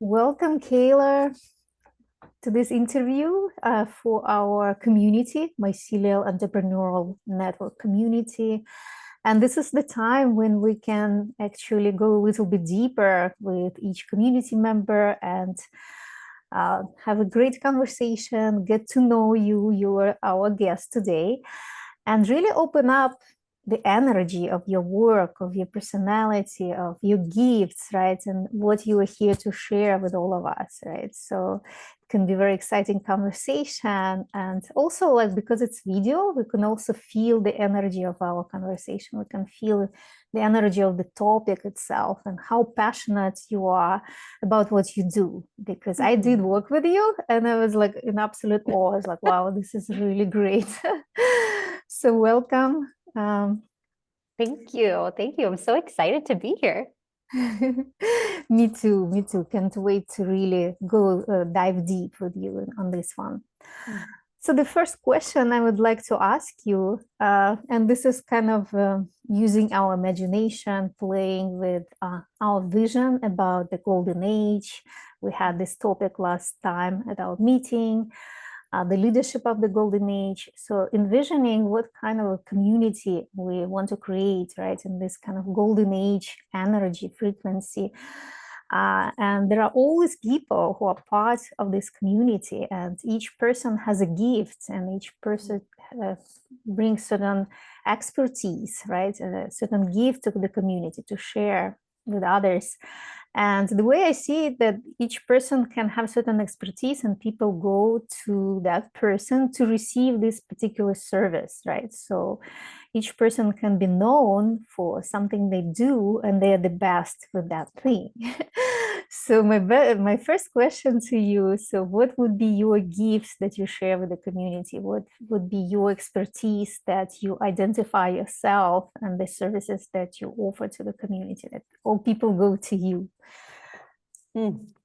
Welcome, Kayla, to this interview for our community, Mycelial Entrepreneurial Network community. And this is the time when we can actually go a little bit deeper with each community member and have a great conversation, get to know you. You are our guest today, and really open up the energy of your work, of your personality, of your gifts, right? And what you are here to share with all of us, right? So it can be very exciting conversation. And also, like, because it's video, we can also feel the energy of our conversation. We can feel the energy of the topic itself and how passionate you are about what you do. Because I did work with you and I was like in absolute awe. I was like, wow, this is really great. So welcome. Thank you. Thank you. I'm so excited to be here. Me too. Me too. Can't wait to really go dive deep with you on this one. So the first question I would like to ask you, and this is kind of using our imagination, playing with our vision about the golden age. We had this topic last time at our meeting, the leadership of the golden age. So envisioning what kind of a community we want to create, right, in this kind of golden age energy frequency. And there are always people who are part of this community, and each person has a gift, and each person brings certain expertise, right, and a certain gift to the community to share with others. And the way I see it, that each person can have certain expertise, and people go to that person to receive this particular service, right? So each person can be known for something they do, and they are the best with that thing. So my first question to you, so what would be your gifts that you share with the community? What would be your expertise that you identify yourself and the services that you offer to the community, that all people go to you?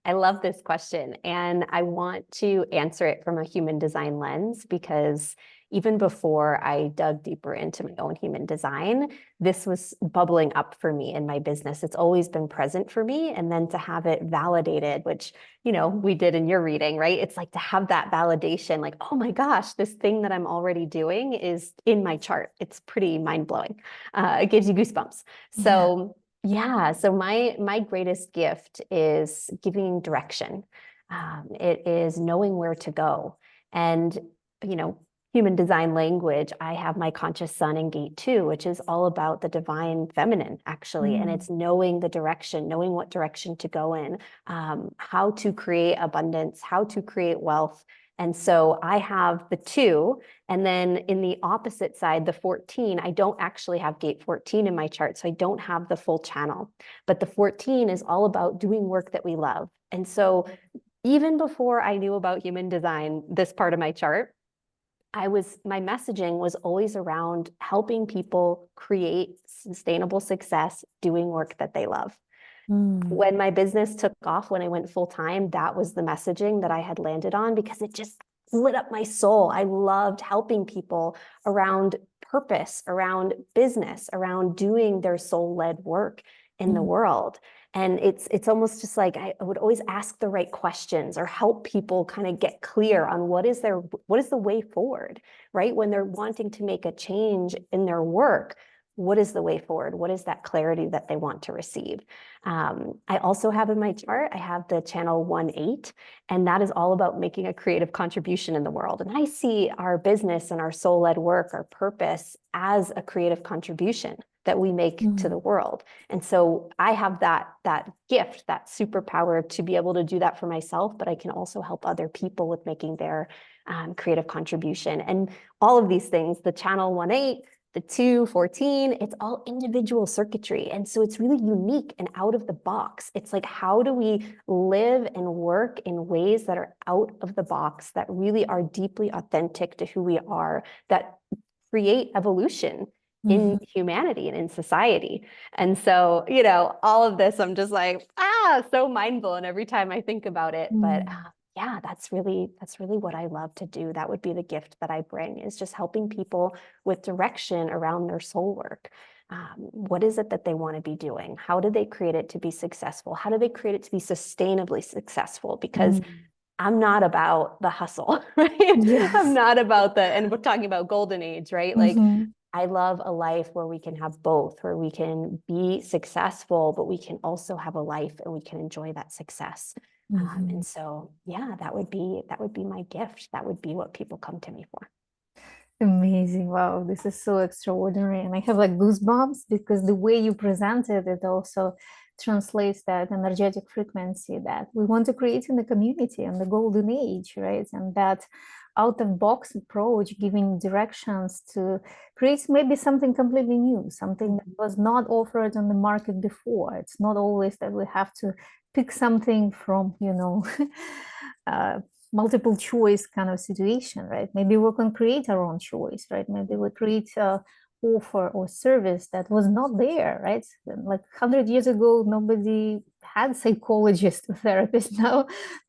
I love this question, and I want to answer it from a human design lens because even before I dug deeper into my own human design, this was bubbling up for me in my business. It's always been present for me. And then to have it validated, which, we did in your reading, right? It's like to have that validation, like, oh my gosh, this thing that I'm already doing is in my chart. It's pretty mind-blowing. It gives you goosebumps. Yeah. So yeah, so my greatest gift is giving direction. It is knowing where to go. And, you know, human design language, I have my conscious sun in gate 2, which is all about the divine feminine, actually. And it's knowing the direction, knowing what direction to go in, how to create abundance, how to create wealth. And so I have the 2. And then in the opposite side, the 14, I don't actually have gate 14 in my chart. So I don't have the full channel. But the 14 is all about doing work that we love. And so even before I knew about human design, this part of my chart, my messaging was always around helping people create sustainable success doing work that they love. When my business took off, when I went full time, that was the messaging that I had landed on because it just lit up my soul. I loved helping people around purpose, around business, around doing their soul-led work in the world. And it's almost just like I would always ask the right questions or help people kind of get clear on what is the way forward, right? When they're wanting to make a change in their work, what is the way forward? What is that clarity that they want to receive? I also have in my chart, I have the channel 1-8, and that is all about making a creative contribution in the world. And I see our business and our soul-led work, our purpose as a creative contribution that we make to the world. And so I have that gift, that superpower to be able to do that for myself, but I can also help other people with making their creative contribution. And all of these things, the channel 1-8, the 2-14, it's all individual circuitry. And so it's really unique and out of the box. It's like, how do we live and work in ways that are out of the box, that really are deeply authentic to who we are, that create evolution in humanity and in society? And so, all of this, I'm just like, so mind blown every time I think about it. But yeah, that's really what I love to do. That would be the gift that I bring, is just helping people with direction around their soul work. What is it that they want to be doing? How do they create it to be successful? How do they create it to be sustainably successful? Because I'm not about the hustle, right? I'm Yes. not about and we're talking about golden age, right? Like, Mm-hmm. I love a life where we can have both, where we can be successful, but we can also have a life and we can enjoy that success. Mm-hmm. And so, yeah, that would be my gift. That would be what people come to me for. Amazing. Wow, this is so extraordinary. And I have like goosebumps because the way you presented it also translates that energetic frequency that we want to create in the community and the golden age, right? And that out of box approach, giving directions to create maybe something completely new, something that was not offered on the market before. It's not always that we have to pick something from, uh, multiple choice kind of situation, right? Maybe we can create our own choice, right? Maybe we create a offer or service that was not there, right? Like 100 years ago, nobody had psychologist or therapist.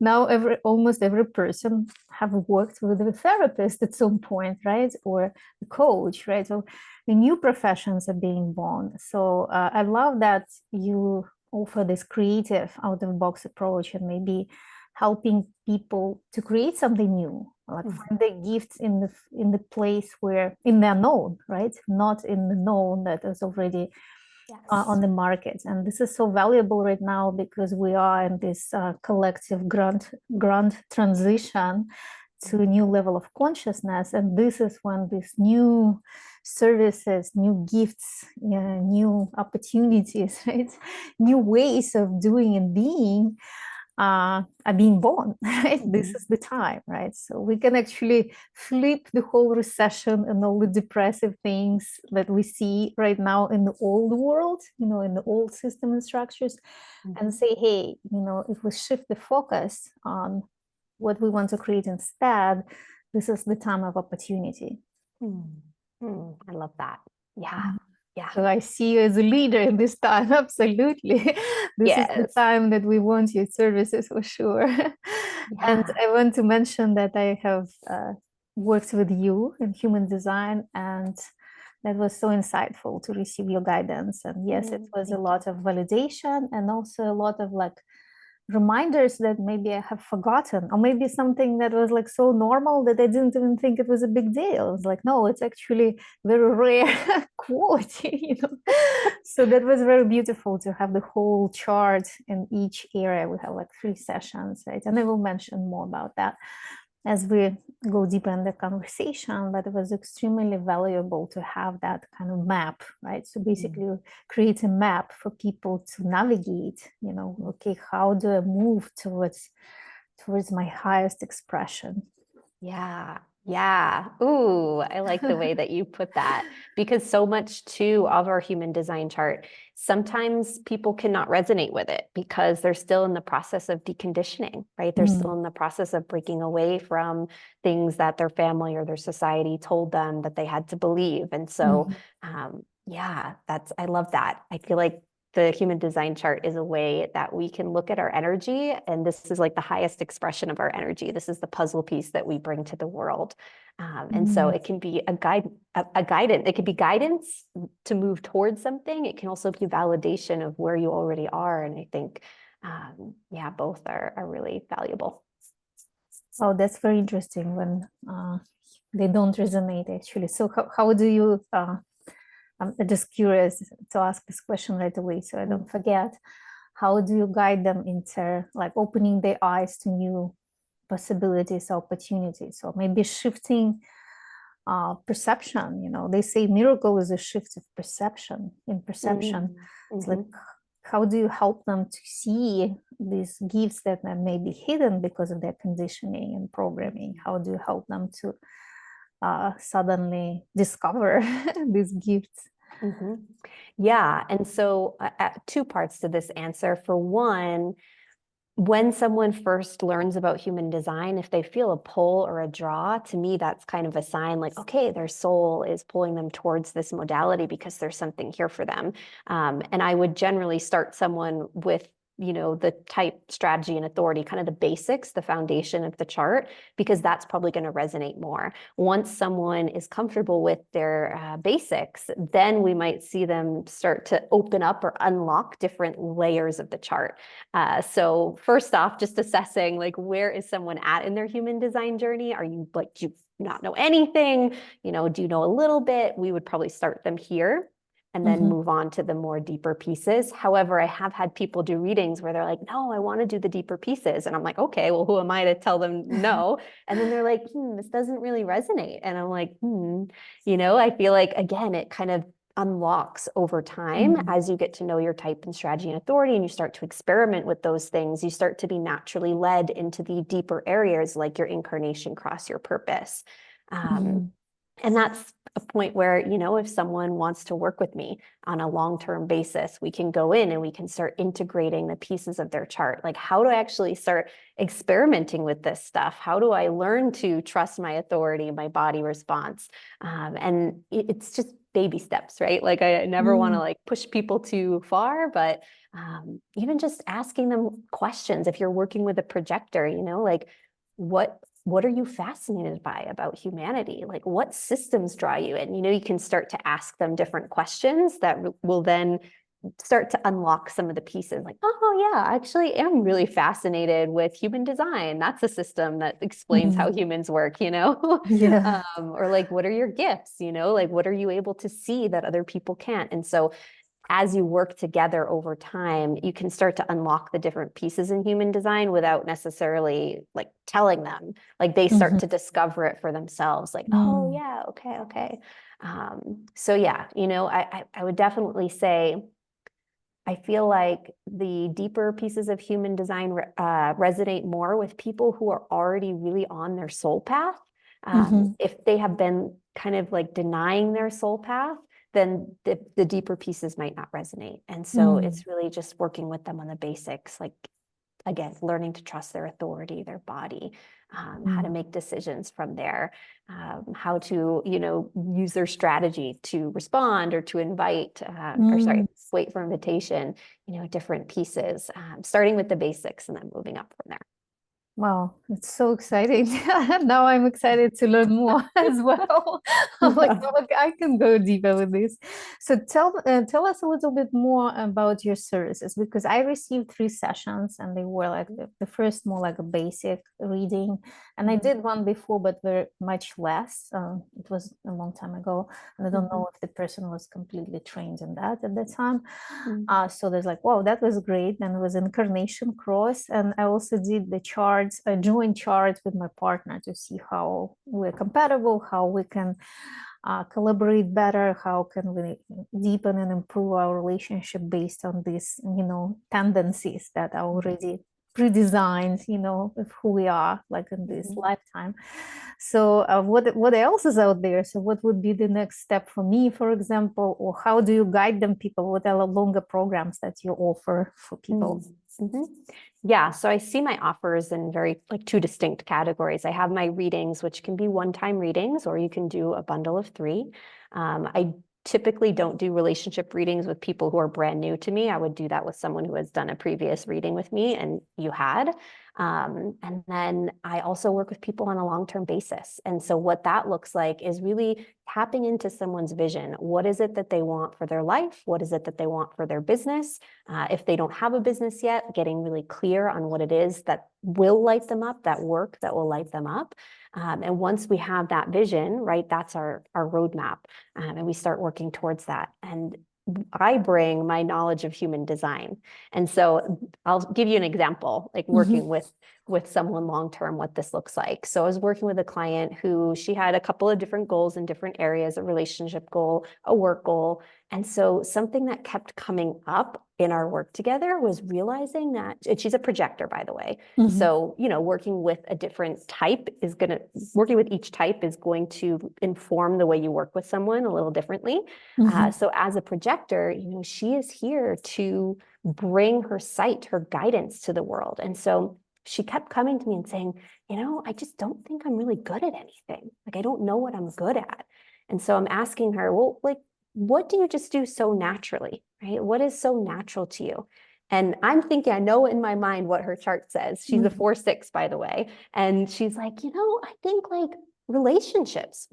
Now almost every person have worked with a therapist at some point, right? Or a coach, right? So the new professions are being born. So I love that you offer this creative out of box approach and maybe helping people to create something new, like find the gifts in the place where in the known, right? Not in the known that is already on Yes. the market. And this is so valuable right now because we are in this collective grand transition to a new level of consciousness. And this is when these new services, new gifts, new opportunities, right? New ways of doing and being are being born, right? This is the time, right? So we can actually flip the whole recession and all the depressive things that we see right now in the old world, in the old system and structures, and say, hey, if we shift the focus on what we want to create instead, this is the time of opportunity. I love that. Yeah. Yeah. So I see you as a leader in this time. Absolutely. This is the Yes. time that we want your services for sure. And Yeah. I want to mention that I have worked with you in human design, and that was so insightful to receive your guidance. And yes, it was a Thank you. lot of validation and also a lot of like reminders that maybe I have forgotten, or maybe something that was like so normal that I didn't even think it was a big deal. It's like, no, it's actually very rare quality. So that was very beautiful to have the whole chart in each area. We have like 3 sessions, right? And I will mention more about that as we go deeper in the conversation, but it was extremely valuable to have that kind of map, right? So basically create a map for people to navigate, okay, how do I move towards my highest expression? Yeah. Yeah. Ooh, I like the way that you put that because so much too of our human design chart, sometimes people cannot resonate with it because they're still in the process of deconditioning, right? They're still in the process of breaking away from things that their family or their society told them that they had to believe. And so, yeah, I love that. I feel like the human design chart is a way that we can look at our energy, and this is like the highest expression of our energy. This is the puzzle piece that we bring to the world. And so it can be a guidance. It could be guidance to move towards something. It can also be validation of where you already are. And I think, yeah, both are really valuable. Oh, that's very interesting when they don't resonate actually. So how do you I'm just curious to ask this question right away so I don't forget. How do you guide them into like opening their eyes to new possibilities, opportunities, or maybe shifting perception? They say miracle is a shift of perception in perception. It's like, how do you help them to see these gifts that may be hidden because of their conditioning and programming? How do you help them to suddenly discover these gifts? Yeah. And so, two parts to this answer. For one, when someone first learns about human design, if they feel a pull or a draw, to me, that's kind of a sign like, okay, their soul is pulling them towards this modality because there's something here for them. And I would generally start someone with the type, strategy, and authority, kind of the basics, the foundation of the chart, because that's probably going to resonate more. Once someone is comfortable with their basics, then we might see them start to open up or unlock different layers of the chart. So first off, just assessing like, where is someone at in their human design journey? Are you like, do you not know anything? Do you know a little bit? We would probably start them here and then move on to the more deeper pieces. However, I have had people do readings where they're like, no, I want to do the deeper pieces. And I'm like, okay, well, who am I to tell them no? And then they're like, this doesn't really resonate. And I'm like, I feel like, again, it kind of unlocks over time as you get to know your type and strategy and authority, and you start to experiment with those things. You start to be naturally led into the deeper areas, like your incarnation cross, your purpose. And that's a point where, if someone wants to work with me on a long-term basis, we can go in and we can start integrating the pieces of their chart. Like, how do I actually start experimenting with this stuff? How do I learn to trust my authority, my body response? And it's just baby steps, right? Like, I never want to like push people too far, but even just asking them questions. If you're working with a projector, like, what are you fascinated by about humanity? Like, what systems draw you in? You can start to ask them different questions that will then start to unlock some of the pieces. Like, oh yeah, I actually am really fascinated with human design. That's a system that explains how humans work, Yeah. or like, what are your gifts? Like, what are you able to see that other people can't? And so as you work together over time, you can start to unlock the different pieces in human design without necessarily like telling them. Like, they start to discover it for themselves. Like, oh yeah, okay. So yeah, I would definitely say, I feel like the deeper pieces of human design resonate more with people who are already really on their soul path. If they have been kind of like denying their soul path, then the deeper pieces might not resonate. And so it's really just working with them on the basics, like, again, learning to trust their authority, their body, how to make decisions from there, how to, use their strategy to respond or to invite, or sorry, wait for invitation, different pieces, starting with the basics and then moving up from there. Wow, it's so exciting. Now I'm excited to learn more as well. I'm like, oh, look, I can go deeper with this. So tell us a little bit more about your services, because I received 3 sessions and they were like the first more like a basic reading. And I did one before, but very much less. It was a long time ago. And I don't know if the person was completely trained in that at the time. So there's like, wow, that was great. And it was incarnation cross. And I also did the charts, a joint charts with my partner to see how we're compatible, how we can collaborate better, how can we deepen and improve our relationship based on these, tendencies that are already pre-designed, of who we are, like in this lifetime. So what else is out there? So what would be the next step for me, for example, or how do you guide them people? What are the longer programs that you offer for people? Yeah, so I see my offers in very like 2 distinct categories. I have my readings, which can be one-time readings, or you can do a bundle of 3. I typically don't do relationship readings with people who are brand new to me. I would do that with someone who has done a previous reading with me, and you had. And then I also work with people on a long-term basis. And so what that looks like is really tapping into someone's vision. What is it that they want for their life? What is it that they want for their business? If they don't have a business yet, getting really clear on what it is that will light them up, that work that will light them up. And once we have that vision, right, that's our roadmap. And we start working towards that. And I bring my knowledge of human design. And so I'll give you an example, like working with someone long-term, what this looks like. So I was working with a client who she had a couple of different goals in different areas, a relationship goal, a work goal. And so something that kept coming up in our work together was realizing that, and she's a projector, by the way. So, working with a different type working with each type is going to inform the way you work with someone a little differently. So as a projector, she is here to bring her sight, her guidance to the world. And so she kept coming to me and saying, I just don't think I'm really good at anything. Like, I don't know what I'm good at. And so I'm asking her, well, like, what do you just do so naturally, right? What is so natural to you? And I'm thinking, I know in my mind what her chart says. She's a 4-6, by the way. And she's like, I think like relationships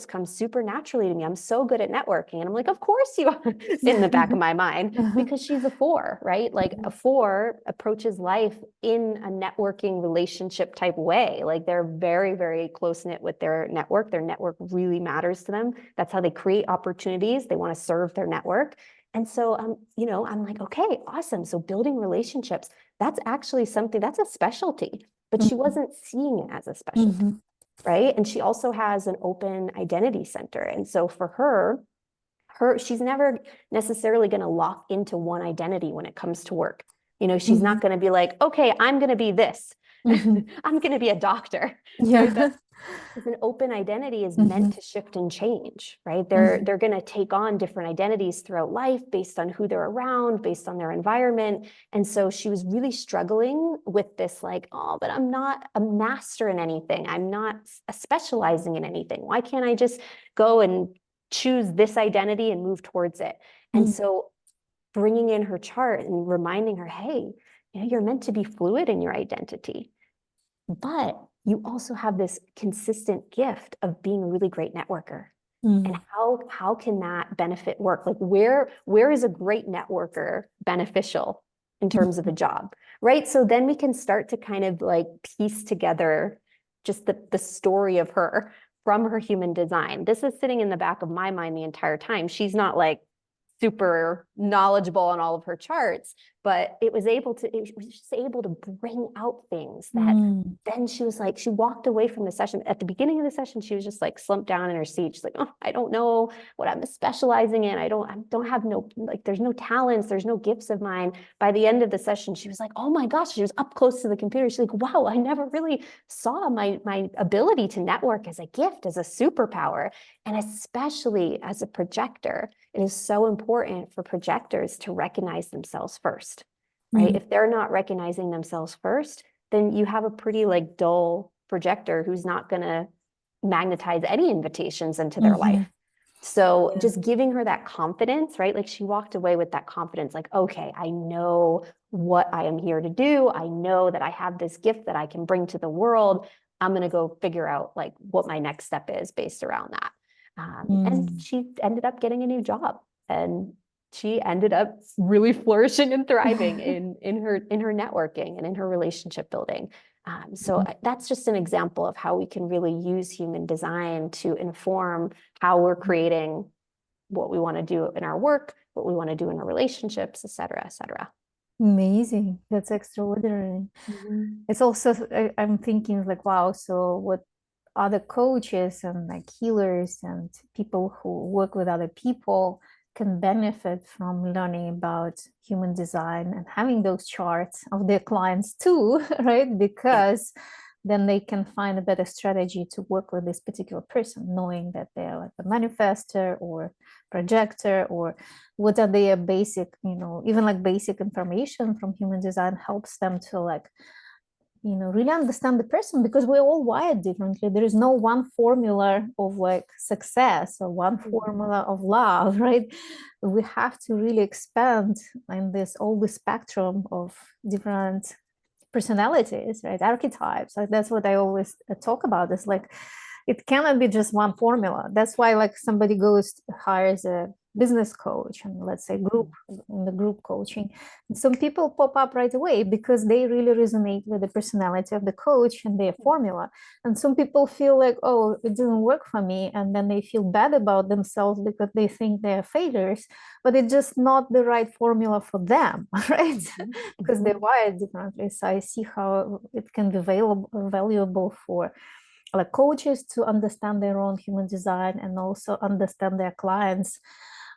come super naturally to me. I'm so good at networking. And I'm like, of course you are, in the back of my mind, because she's a 4, right? Like a 4 approaches life in a networking relationship type way. Like they're very, very close knit with their network. Their network really matters to them. That's how they create opportunities. They want to serve their network. And so, I'm like, okay, awesome. So building relationships, that's actually something, that's a specialty, but she wasn't seeing it as a specialty, right? And she also has an open identity center. And so for her, she's never necessarily going to lock into one identity when it comes to work. She's not going to be like, okay, I'm going to be this. I'm going to be a doctor. Yeah. Right? Because an open identity is meant to shift and change, right? They're going to take on different identities throughout life based on who they're around, based on their environment. And so she was really struggling with this, like, oh, but I'm not a master in anything. I'm not specializing in anything. Why can't I just go and choose this identity and move towards it? And so bringing in her chart and reminding her, hey, you're meant to be fluid in your identity, but you also have this consistent gift of being a really great networker. And how can that benefit work? Like where is a great networker beneficial in terms of a job, right? So then we can start to kind of like piece together just the story of her from her human design. This is sitting in the back of my mind the entire time. She's not like super knowledgeable on all of her charts, but it was just able to bring out things that then she was like, she walked away from the session. At the beginning of the session, she was just like slumped down in her seat. She's like, oh, I don't know what I'm specializing in. I don't have there's no talents, there's no gifts of mine. By the end of the session, she was like, oh my gosh, she was up close to the computer. She's like, wow, I never really saw my ability to network as a gift, as a superpower. And especially as a projector, it is so important for projectors to recognize themselves first, right? If they're not recognizing themselves first, then you have a pretty like dull projector who's not going to magnetize any invitations into their life. So just giving her that confidence, right? Like she walked away with that confidence, like, okay, I know what I am here to do. I know that I have this gift that I can bring to the world. I'm going to go figure out like what my next step is based around that. And she ended up getting a new job, and she ended up really flourishing and thriving in her networking and in her relationship building. So that's just an example of how we can really use human design to inform how we're creating what we want to do in our work, what we want to do in our relationships, et cetera, et cetera. Amazing. That's extraordinary. It's also, I'm thinking like, wow, so what other coaches and like healers and people who work with other people can benefit from learning about human design and having those charts of their clients too, right? Because then they can find a better strategy to work with this particular person, knowing that they're like a manifestor or projector, or what are their basic, even like basic information from human design helps them to like really understand the person, because we're all wired differently. There is no one formula of like success or one formula of love, right? We have to really expand in this all the spectrum of different personalities, right? Archetypes. Like that's what I always talk about. It's like it cannot be just one formula. That's why like somebody hires a business coach and let's say in the group coaching, and some people pop up right away because they really resonate with the personality of the coach and their formula. And some people feel like, oh, it didn't work for me, and then they feel bad about themselves because they think they're failures, but it's just not the right formula for them, right? Because they're wired differently. So I see how it can be valuable for like coaches to understand their own human design and also understand their clients,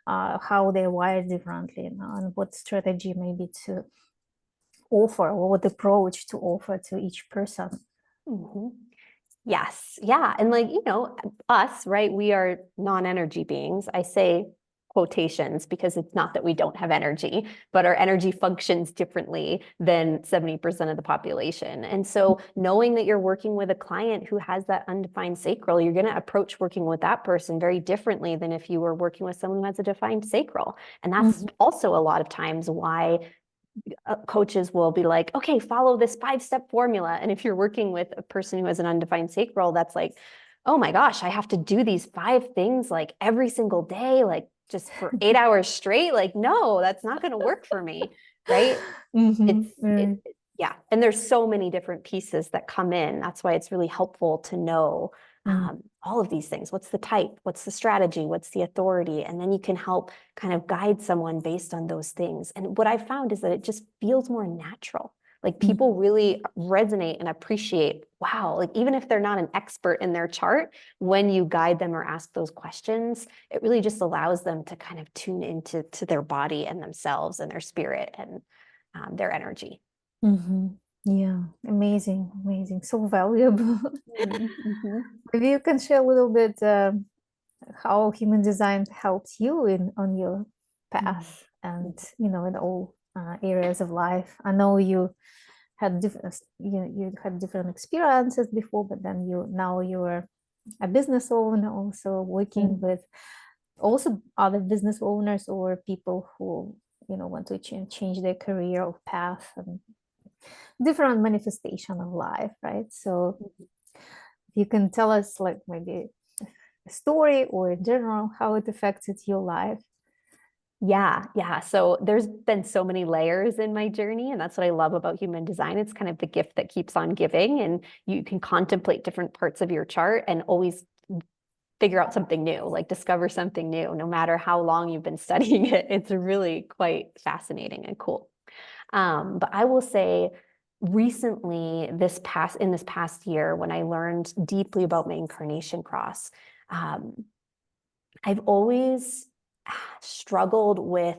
how they're wired differently, and what strategy maybe to offer or what approach to offer to each person. Yes. Yeah. And like, us, right? We are non-energy beings. I say quotations because it's not that we don't have energy, but our energy functions differently than 70% of the population. And so knowing that you're working with a client who has that undefined sacral, you're going to approach working with that person very differently than if you were working with someone who has a defined sacral. And that's also a lot of times why coaches will be like, okay, follow this 5-step formula. And if you're working with a person who has an undefined sacral, that's like, oh my gosh, I have to do these 5 things like every single day, like just for 8 hours straight. Like, no, that's not going to work for me. Right. Right. Yeah. And there's so many different pieces that come in. That's why it's really helpful to know all of these things. What's the type? What's the strategy? What's the authority? And then you can help kind of guide someone based on those things. And what I found is that it just feels more natural. Like people really resonate and appreciate, wow, like even if they're not an expert in their chart, when you guide them or ask those questions, it really just allows them to kind of tune into their body and themselves and their spirit and their energy. Yeah, amazing, amazing, so valuable. Mm-hmm. Maybe you can share a little bit how human design helped you in on your path and in all areas of life. I know you had different you had different experiences before, but then now you're a business owner, also working with also other business owners or people who want to change their career or path and different manifestation of life, right? So if you can tell us like maybe a story or in general how it affected your life. Yeah. So there's been so many layers in my journey, and that's what I love about human design. It's kind of the gift that keeps on giving, and you can contemplate different parts of your chart and always figure out something new, like discover something new, no matter how long you've been studying it. It's really quite fascinating and cool. But I will say recently, in this past year, when I learned deeply about my incarnation cross, I've always struggled with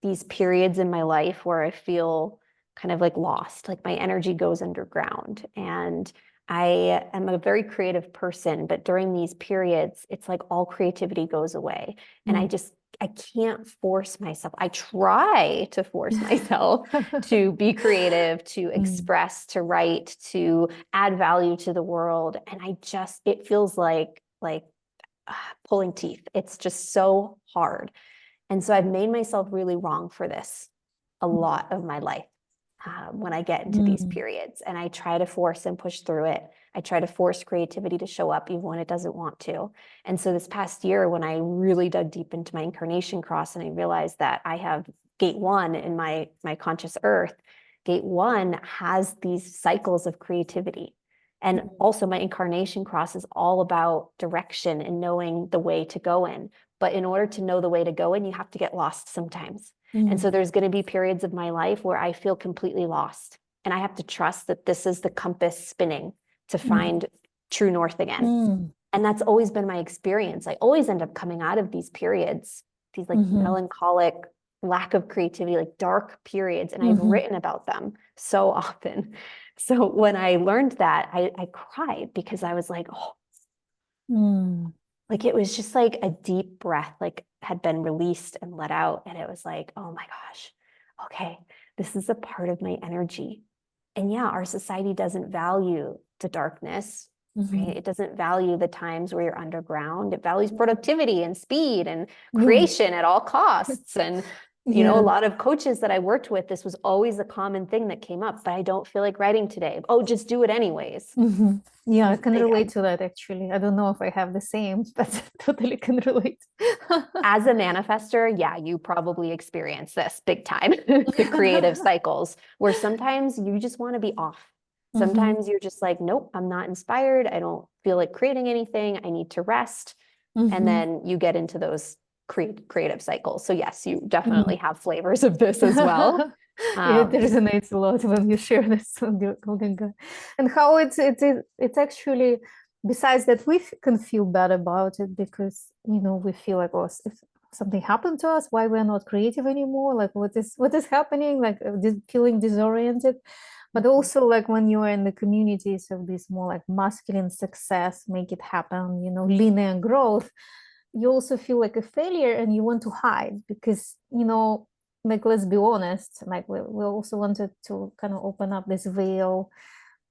these periods in my life where I feel kind of like lost, like my energy goes underground. And I am a very creative person, but during these periods, it's like all creativity goes away. And I can't force myself. I try to force myself to be creative, to express, to write, to add value to the world. And it feels like pulling teeth. It's just so hard. And so I've made myself really wrong for this a lot of my life when I get into these periods. And I try to force and push through it. I try to force creativity to show up even when it doesn't want to. And so this past year, when I really dug deep into my incarnation cross and I realized that I have gate 1 in my conscious earth, gate 1 has these cycles of creativity. And also my incarnation cross is all about direction and knowing the way to go in. But in order to know the way to go in, you have to get lost sometimes. And so there's going to be periods of my life where I feel completely lost. And I have to trust that this is the compass spinning to find true north again. And that's always been my experience. I always end up coming out of these periods, these like melancholic, lack of creativity, like dark periods. And I've written about them so often. So when I learned that, I cried because I was like, oh, like it was just like a deep breath, like had been released and let out. And it was like, oh my gosh, okay, this is a part of my energy. And yeah, our society doesn't value the darkness, right? It doesn't value the times where you're underground. It values productivity and speed and creation at all costs. And a lot of coaches that I worked with, this was always a common thing that came up, but I don't feel like writing today. Oh, just do it anyways. Yeah, I can relate to that actually. I don't know if I have the same, but totally can relate. As a manifester, yeah, you probably experience this big time, the creative cycles, where sometimes you just want to be off. Sometimes you're just like, nope, I'm not inspired. I don't feel like creating anything. I need to rest. And then you get into those creative cycles. So yes, you definitely have flavors of this as well. Yeah, it resonates a lot when you share this on your and how it's actually, besides that we can feel bad about it because we feel like, oh, if something happened to us, why we're not creative anymore, like what is happening, like feeling disoriented. But also like when you are in the communities of this more like masculine success, make it happen, linear growth, you also feel like a failure and you want to hide because like, let's be honest, like we also wanted to kind of open up this veil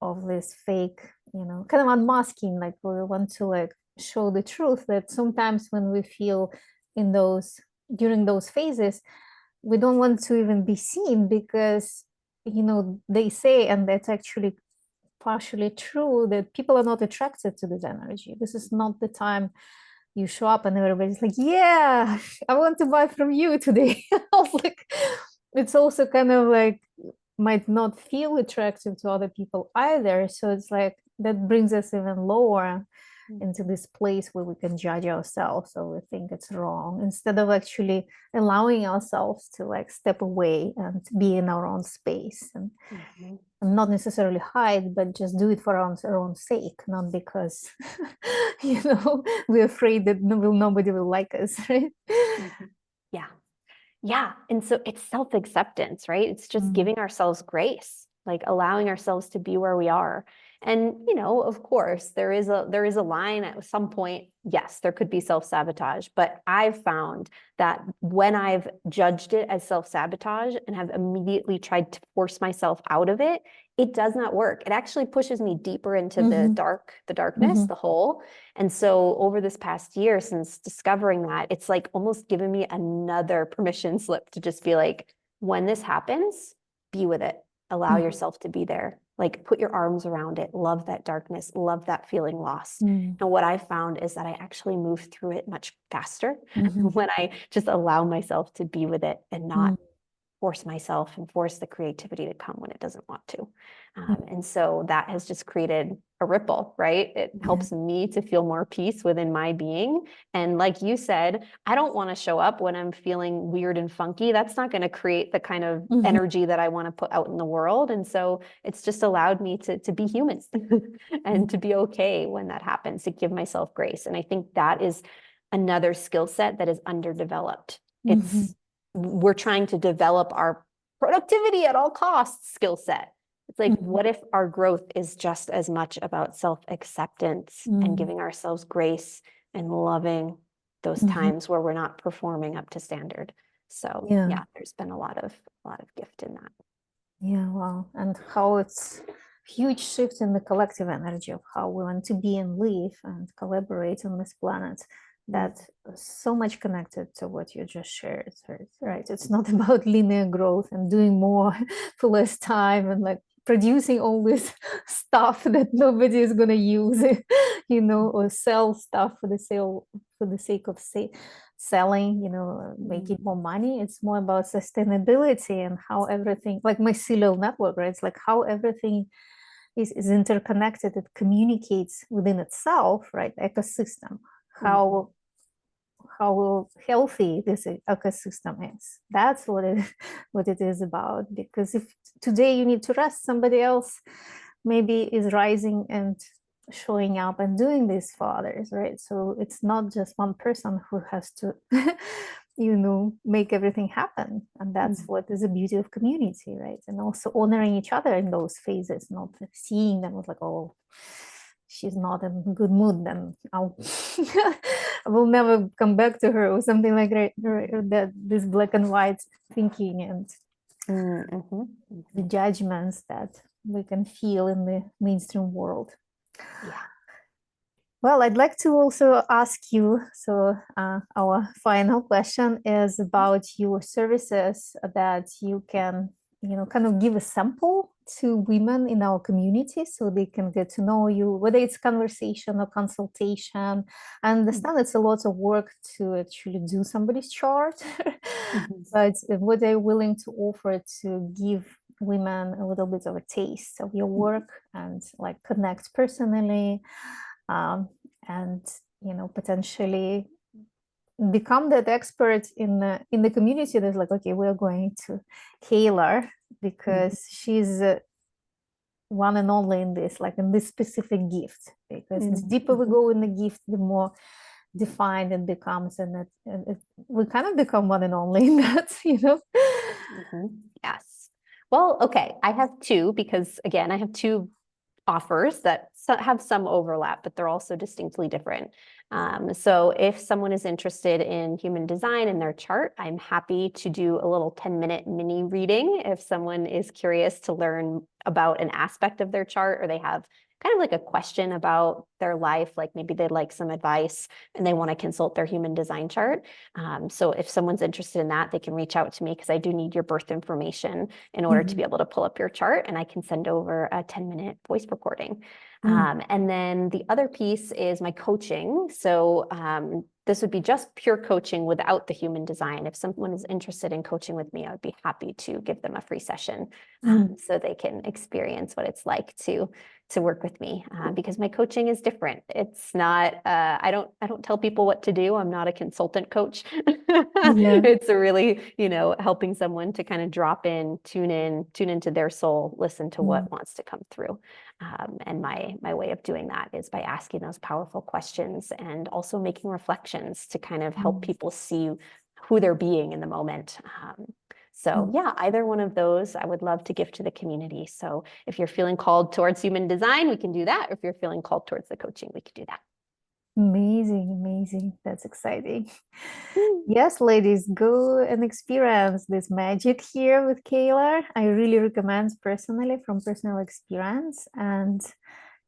of this fake, kind of unmasking, like we want to like show the truth that sometimes when we feel in those during those phases, we don't want to even be seen because, you know, they say, and that's actually partially true, that people are not attracted to this energy. This is not the time you show up and everybody's like, yeah, I want to buy from you today. I was like, it's also kind of like might not feel attractive to other people either. So it's like that brings us even lower into this place where we can judge ourselves, so we think it's wrong, instead of actually allowing ourselves to like step away and be in our own space and not necessarily hide, but just do it for our own sake, not because you know, we're afraid that nobody will like us, right? Yeah. Yeah. And so it's self-acceptance, right? It's just giving ourselves grace, like allowing ourselves to be where we are. And, you know, of course, there is a line at some point. Yes, there could be self-sabotage, but I've found that when I've judged it as self-sabotage and have immediately tried to force myself out of it, it does not work. It actually pushes me deeper into the darkness, the hole. And so over this past year, since discovering that, it's like almost given me another permission slip to just be like, when this happens, be with it. Allow yourself to be there. Like put your arms around it. Love that darkness. Love that feeling lost. And what I found is that I actually move through it much faster when I just allow myself to be with it and not force myself and force the creativity to come when it doesn't want to. And so that has just created a ripple, right? It helps me to feel more peace within my being. And like you said, I don't want to show up when I'm feeling weird and funky. That's not going to create the kind of energy that I want to put out in the world. And so it's just allowed me to be human and to be okay when that happens, to give myself grace. And I think that is another skill set that is underdeveloped. We're trying to develop our productivity at all costs skill set. It's like, what if our growth is just as much about self-acceptance and giving ourselves grace and loving those times where we're not performing up to standard? So yeah, there's been a lot of gift in that. Yeah, wow. And how it's huge shift in the collective energy of how we want to be and live and collaborate on this planet. That's so much connected to what you just shared, right? It's not about linear growth and doing more for less time and like producing all this stuff that nobody is going to use, you know, or sell stuff for the sake of selling, you know, making more money. It's more about sustainability and how everything, like mycelial network, right? It's like how everything is interconnected. It communicates within itself, right? Ecosystem. How healthy this ecosystem is. That's what it is about. Because if today you need to rest, somebody else maybe is rising and showing up and doing this for others, right? So it's not just one person who has to you know, make everything happen. And that's what is the beauty of community, right? And also honoring each other in those phases, not seeing them as like, oh, she's not in a good mood, then I'll I will never come back to her, or something like that. This black and white thinking and the judgments that we can feel in the mainstream world. Yeah. Well, I'd like to also ask you, so our final question is about your services that you can, you know, kind of give a sample to women in our community so they can get to know you, whether it's conversation or consultation. I understand it's a lot of work to actually do somebody's chart, but what are you willing to offer to give women a little bit of a taste of your work and like connect personally? And you know, potentially become that expert in the community that's like, okay, we're going to Kayla because she's one and only in this, like in this specific gift. Because the deeper we go in the gift, the more defined it becomes, and we kind of become one and only in that, you know. Yes. Well, okay, I have two, because again, I have two offers that have some overlap, but they're also distinctly different. So if someone is interested in human design in their chart, I'm happy to do a little 10-minute mini reading if someone is curious to learn about an aspect of their chart, or they have kind of like a question about their life, like maybe they'd like some advice and they want to consult their human design chart. So if someone's interested in that, they can reach out to me because I do need your birth information in order to be able to pull up your chart, and I can send over a 10-minute voice recording. And then the other piece is my coaching. So this would be just pure coaching without the human design. If someone is interested in coaching with me, I would be happy to give them a free session so they can experience what it's like to work with me, because my coaching is different. It's not, I don't tell people what to do. I'm not a consultant coach. Yeah. It's a really, helping someone to kind of drop in, tune into their soul, listen to what wants to come through. And my way of doing that is by asking those powerful questions and also making reflections to kind of help people see who they're being in the moment. So yeah, either one of those I would love to give to the community. So if you're feeling called towards human design, we can do that. If you're feeling called towards the coaching, we can do that. Amazing, amazing. That's exciting. Yes, ladies, go and experience this magic here with Kayla. I really recommend personally from personal experience. And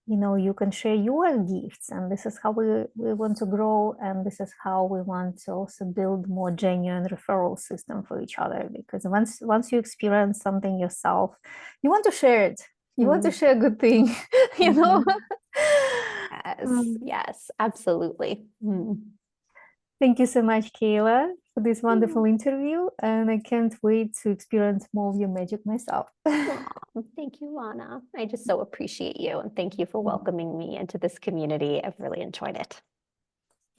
you can share your gifts, and this is how we want to grow, and this is how we want to also build more genuine referral system for each other, because once you experience something yourself, you want to share it. You want to share a good thing. Yes, yes, absolutely. Thank you so much, Kayla, for this wonderful interview, and I can't wait to experience more of your magic myself. Thank you, Lana. I just so appreciate you, and thank you for welcoming me into this community. I've really enjoyed it.